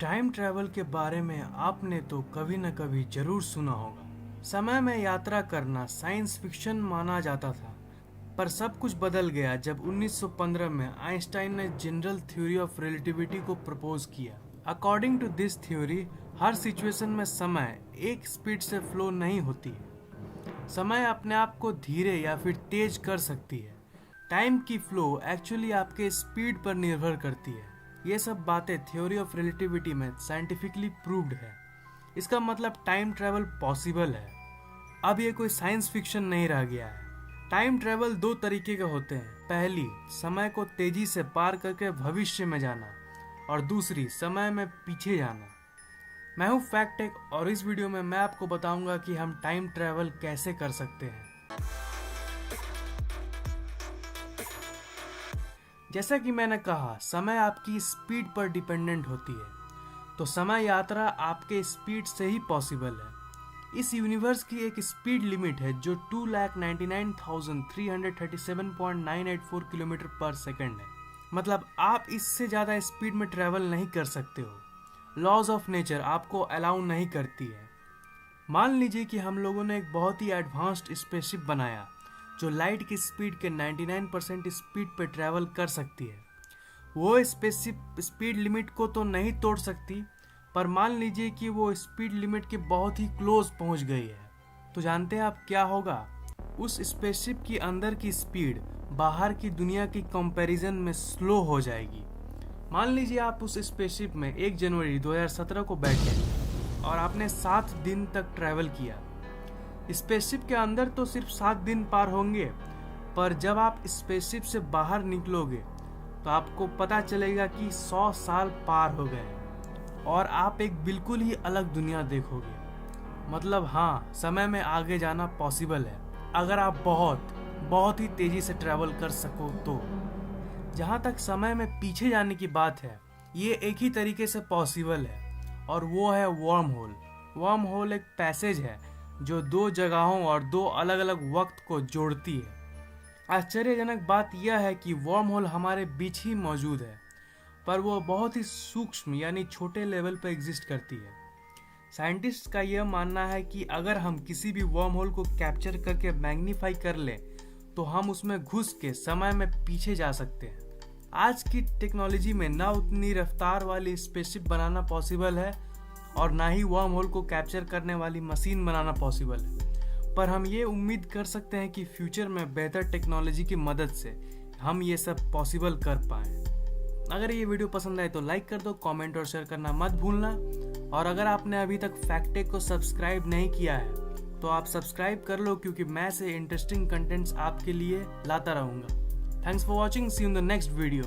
Time travel के बारे में आपने तो कभी न कभी जरूर सुना होगा। समय में यात्रा करना साइंस फिक्शन माना जाता था, पर सब कुछ बदल गया जब 1915 में आइंस्टाइन ने जनरल थ्योरी ऑफ रिलेटिविटी को प्रपोज किया। अकॉर्डिंग टू दिस थ्योरी, हर सिचुएशन में समय एक स्पीड से फ्लो नहीं होती है। समय अपने आप को धीरे या फिर तेज कर सकती है। टाइम की फ्लो एक्चुअली आपके स्पीड पर निर्भर करती है। ये सब बातें थ्योरी ऑफ रिलेटिविटी में साइंटिफिकली प्रूव्ड है। इसका मतलब टाइम ट्रैवल पॉसिबल है। अब ये कोई साइंस फिक्शन नहीं रह गया है। टाइम ट्रैवल दो तरीके के होते हैं। पहली, समय को तेजी से पार करके भविष्य में जाना, और दूसरी, समय में पीछे जाना। मैं हूँ फैक्ट टेक और इस वीडियो में मैं आपको बताऊंगा कि हम टाइम ट्रैवल कैसे कर सकते हैं। जैसा कि मैंने कहा, समय आपकी स्पीड पर डिपेंडेंट होती है, तो समय यात्रा आपके स्पीड से ही पॉसिबल है। इस यूनिवर्स की एक स्पीड लिमिट है जो 2,99,337.984 किलोमीटर पर सेकंड है। मतलब आप इससे ज़्यादा स्पीड में ट्रैवल नहीं कर सकते हो। लॉज ऑफ नेचर आपको अलाउ नहीं करती है। मान लीजिए कि हम लोगों ने एक बहुत ही एडवांस्ड स्पेसशिप बनाया जो लाइट की स्पीड के 99% स्पीड पे ट्रैवल कर सकती है। वो स्पेसशिप स्पीड लिमिट को तो नहीं तोड़ सकती, पर मान लीजिए कि वो स्पीड लिमिट के बहुत ही क्लोज पहुंच गई है, तो जानते हैं आप क्या होगा? उस स्पेसशिप की अंदर की स्पीड बाहर की दुनिया की कंपैरिजन में स्लो हो जाएगी। मान लीजिए आप उस स्पेसशिप में 1 जनवरी 2017 को बैठे और आपने 7 दिन तक ट्रैवल किया। स्पेसशिप के अंदर तो सिर्फ 7 दिन पार होंगे, पर जब आप स्पेसशिप से बाहर निकलोगे तो आपको पता चलेगा कि 100 साल पार हो गए और आप एक बिल्कुल ही अलग दुनिया देखोगे। मतलब हाँ, समय में आगे जाना पॉसिबल है अगर आप बहुत ही तेजी से ट्रैवल कर सको तो। जहाँ तक समय में पीछे जाने की बात है, ये एक ही तरीके से पॉसिबल है, और वो है वर्म होल। वर्म होल एक पैसेज है जो 2 जगहों और 2 अलग अलग वक्त को जोड़ती है। आश्चर्यजनक बात यह है कि वर्म होल हमारे बीच ही मौजूद है, पर वो बहुत ही सूक्ष्म यानी छोटे लेवल पर एग्जिस्ट करती है। साइंटिस्ट का यह मानना है कि अगर हम किसी भी वर्म होल को कैप्चर करके मैग्नीफाई कर लें तो हम उसमें घुस के समय में पीछे जा सकते हैं। आज की टेक्नोलॉजी में ना उतनी रफ्तार वाली स्पेसशिप बनाना पॉसिबल है और ना ही वर्म होल को कैप्चर करने वाली मशीन बनाना पॉसिबल है, पर हम ये उम्मीद कर सकते हैं कि फ्यूचर में बेहतर टेक्नोलॉजी की मदद से हम ये सब पॉसिबल कर पाएं। अगर ये वीडियो पसंद आए तो लाइक कर दो, कमेंट और शेयर करना मत भूलना। और अगर आपने अभी तक फैक्ट टेक को सब्सक्राइब नहीं किया है तो आप सब्सक्राइब कर लो, क्योंकि मैं ऐसे इंटरेस्टिंग कंटेंट्स आपके लिए लाता रहूंगा। Thanks for watching, see you in the next video.